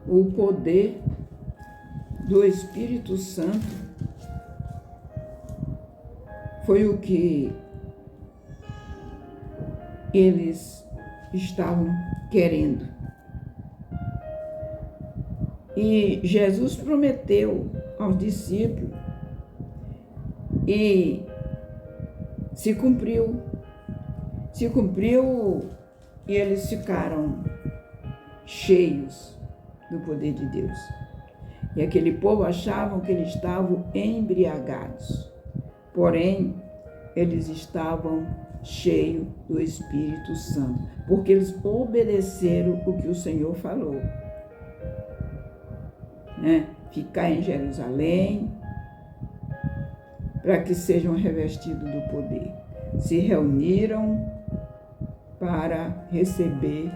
o poder do Espírito Santo foi o que eles estavam querendo. E Jesus prometeu aos discípulos e se cumpriu. Se cumpriu e eles ficaram cheios do poder de Deus. E aquele povo achavam que eles estavam embriagados. Porém, eles estavam cheios do Espírito Santo, porque eles obedeceram o que o Senhor falou. Ficar em Jerusalém, para que sejam revestidos do poder. Se reuniram para receber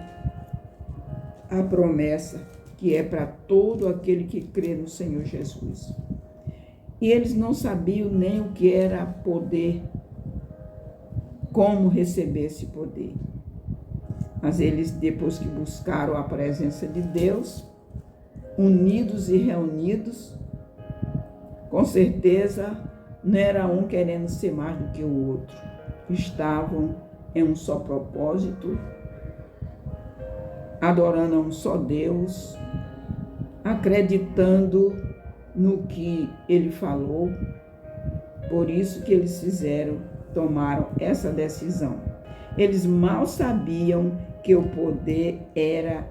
a promessa que é para todo aquele que crê no Senhor Jesus. E eles não sabiam nem o que era poder, como receber esse poder. Mas eles, depois que buscaram a presença de Deus, unidos e reunidos, com certeza não era um querendo ser mais do que o outro. Estavam em um só propósito, adorando a um só Deus, acreditando no que Ele falou. Por isso que eles tomaram essa decisão. Eles mal sabiam que o poder era,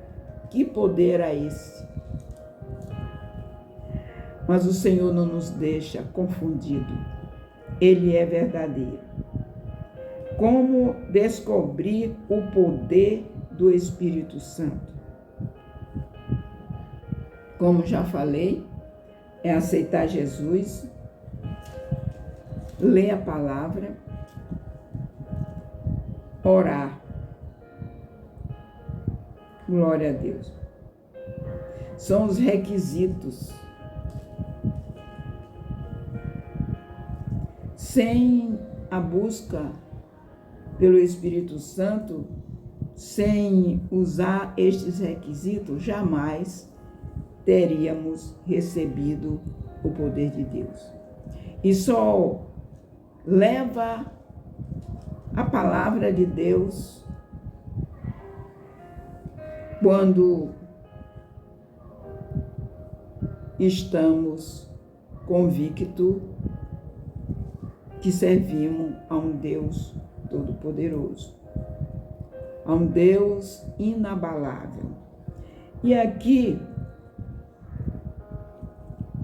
que poder era esse. Mas o Senhor não nos deixa confundido. Ele é verdadeiro. Como descobrir o poder do Espírito Santo? Como já falei, é aceitar Jesus, ler a palavra, orar. Glória a Deus. São os requisitos. Sem a busca pelo Espírito Santo, sem usar estes requisitos, jamais teríamos recebido o poder de Deus. E só leva a palavra de Deus quando estamos convictos que servimos a um Deus todo-poderoso, a um Deus inabalável. E aqui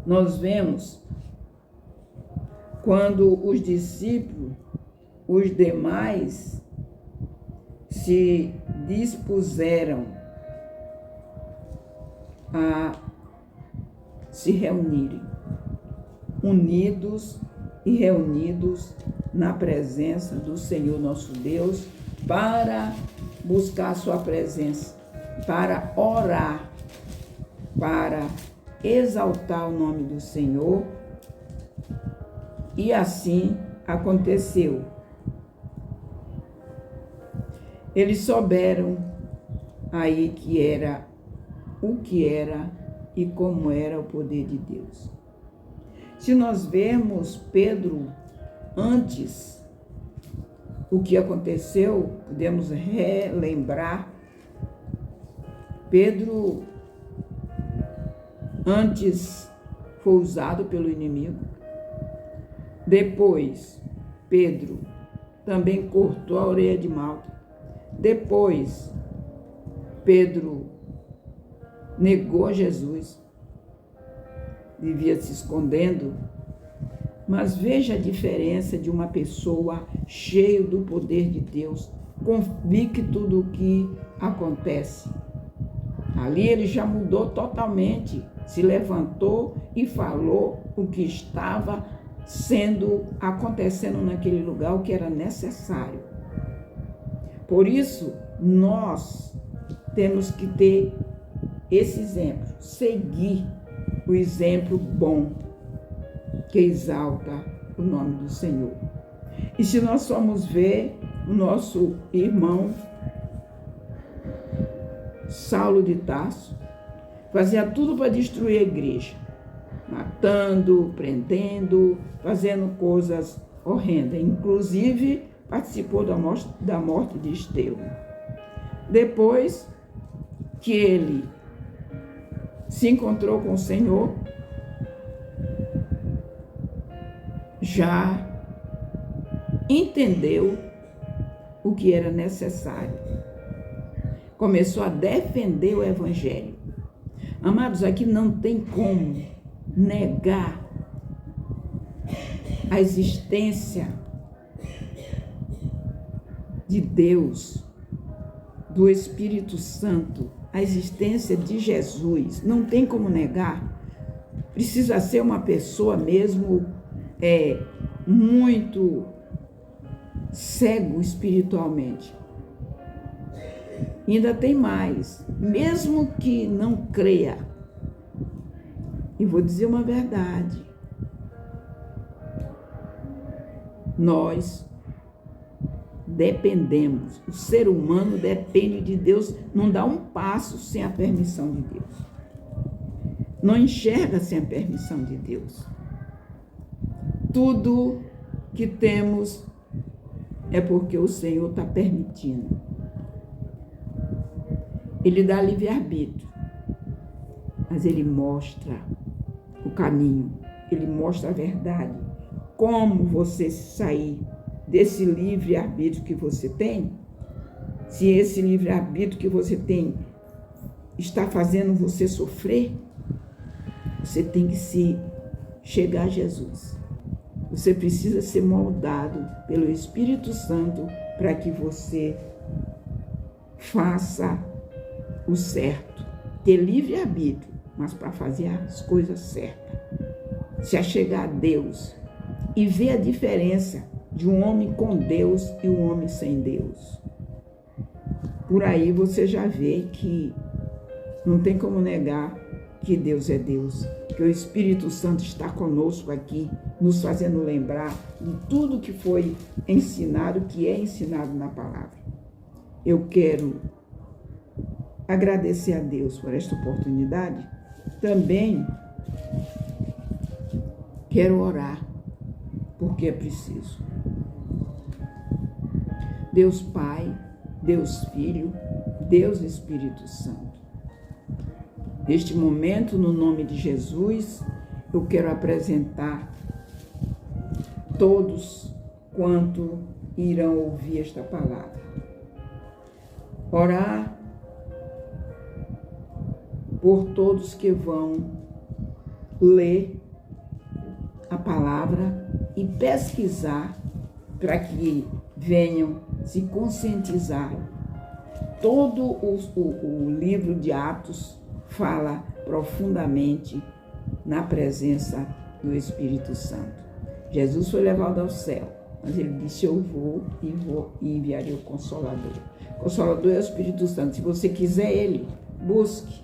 nós vemos quando os discípulos, os demais, se dispuseram a se reunirem, unidos e reunidos na presença do Senhor nosso Deus, para buscar sua presença, para orar, para exaltar o nome do Senhor. E assim aconteceu. Eles souberam aí que era o que era e como era o poder de Deus. Se nós vermos Pedro antes, o que aconteceu, podemos relembrar. Pedro antes foi usado pelo inimigo. Depois, Pedro também cortou a orelha de Malta. Depois, Pedro negou Jesus. Vivia se escondendo. Mas veja a diferença de uma pessoa cheia do poder de Deus, convicto do que acontece. Ali ele já mudou totalmente, se levantou e falou o que estava acontecendo naquele lugar, o que era necessário. Por isso, nós temos que ter esse exemplo, seguir o exemplo bom, que exalta o nome do Senhor. E se nós formos ver o nosso irmão Saulo de Tarso, fazia tudo para destruir a igreja, matando, prendendo, fazendo coisas horrendas. Inclusive, participou da morte de Estevão. Depois que ele se encontrou com o Senhor, já entendeu o que era necessário. Começou a defender o Evangelho. Amados, aqui não tem como negar a existência de Deus, do Espírito Santo, a existência de Jesus. Não tem como negar. Precisa ser uma pessoa mesmo muito cego espiritualmente. E ainda tem mais. Mesmo que não creia, e vou dizer uma verdade, nós dependemos, o ser humano depende de Deus, não dá um passo sem a permissão de Deus, não enxerga sem a permissão de Deus. Tudo que temos é porque o Senhor está permitindo. Ele dá livre-arbítrio, mas Ele mostra o caminho, Ele mostra a verdade. Como você sair desse livre-arbítrio que você tem, se esse livre-arbítrio que você tem está fazendo você sofrer, você tem que se chegar a Jesus. Você precisa ser moldado pelo Espírito Santo para que você faça o certo. Ter livre-arbítrio, mas para fazer as coisas certas. Se achegar a Deus e ver a diferença de um homem com Deus e um homem sem Deus. Por aí você já vê que não tem como negar que Deus é Deus, que o Espírito Santo está conosco aqui, nos fazendo lembrar de tudo que foi ensinado, que é ensinado na palavra. Eu quero agradecer a Deus por esta oportunidade. Também quero orar, porque é preciso. Deus Pai, Deus Filho, Deus Espírito Santo. Neste momento, no nome de Jesus, eu quero apresentar todos quanto irão ouvir esta palavra. Orar por todos que vão ler a palavra e pesquisar para que venham se conscientizar. Todo o livro de Atos fala profundamente na presença do Espírito Santo. Jesus foi levado ao céu, mas ele disse: eu vou e enviarei o Consolador. O Consolador é o Espírito Santo. Se você quiser ele, busque.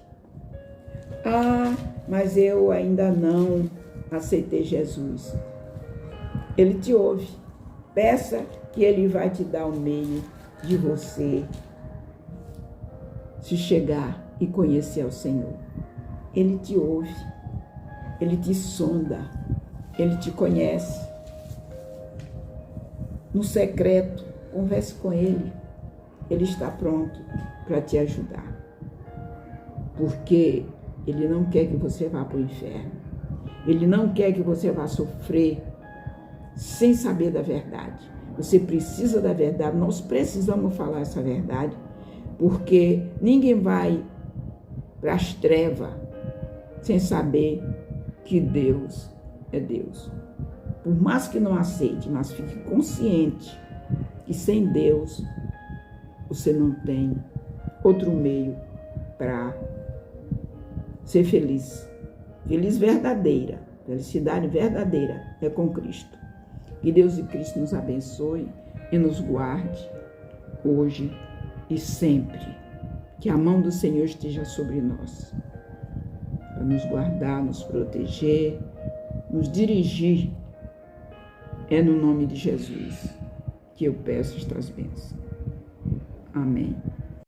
Ah, mas eu ainda não aceitei Jesus. Ele te ouve. Peça que ele vai te dar o meio de você se chegar e conhecer ao Senhor. Ele te ouve, ele te sonda, ele te conhece. No secreto, converse com ele. Ele está pronto para te ajudar. Porque ele não quer que você vá para o inferno. Ele não quer que você vá sofrer sem saber da verdade. Você precisa da verdade. Nós precisamos falar essa verdade, porque ninguém vai para as trevas sem saber que Deus é Deus. Por mais que não aceite, mas fique consciente que sem Deus você não tem outro meio para ser feliz. Feliz verdadeira, felicidade verdadeira é com Cristo. Que Deus e Cristo nos abençoe e nos guarde hoje e sempre. Que a mão do Senhor esteja sobre nós, para nos guardar, nos proteger, nos dirigir. É no nome de Jesus que eu peço estas bênçãos. Amém.